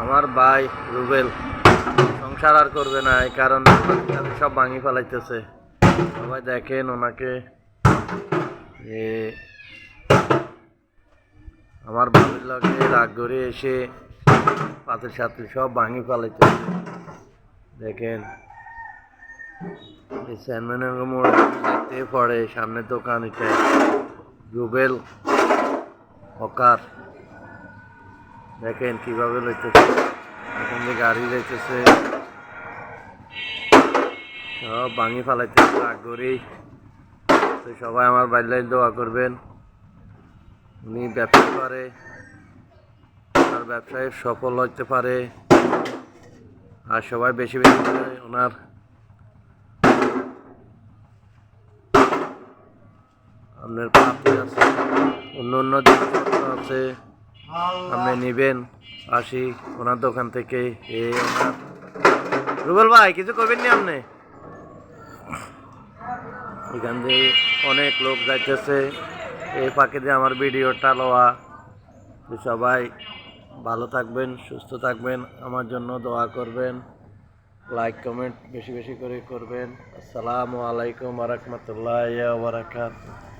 আমার ভাই রুবেল সংসার আর করবে না, এই কারণে সব ভাঙি ফেলাইতেছে। সবাই দেখেন ওনাকে, যে আমার বাড়ির লগে রাগ করে এসে পাতিল সাতিল সব ভাঙি ফেলাইতেছে। দেখেন এই চেয়ারম্যানের মোড় দেখতে পড়ে সামনে দোকান, এটা রুবেল হকার। দেখেন কিভাবে লইতেছে, এখন যে গাড়ি যাইতেছে সব ভাঙি ফেলাইতেছে রাগ করেই। তো সবাই আমার বাইরে দোয়া করবেন, উনি ব্যবসা করে, ওনার ব্যবসায় সফল হতে পারে। আর সবাই বেশি বেশি করে ওনার আপনার পাপড়ি আছে, অন্য অন্য জিনিসপত্র আছে, আপনি নেবেন আসি ওনার দোকান থেকে। ওনার রুবেল ভাই কিছু করবেন নি আপনি? এখান দিয়ে অনেক লোক যাইতেছে, এই ফাঁকে দিয়ে আমার ভিডিওটা লওয়া। তো সবাই ভালো থাকবেন, সুস্থ থাকবেন, আমার জন্য দোয়া করবেন, লাইক কমেন্ট বেশি বেশি করে করবেন। আসসালামু আলাইকুম ওয়া রাহমাতুল্লাহি ওয়া বারাকাতুহু।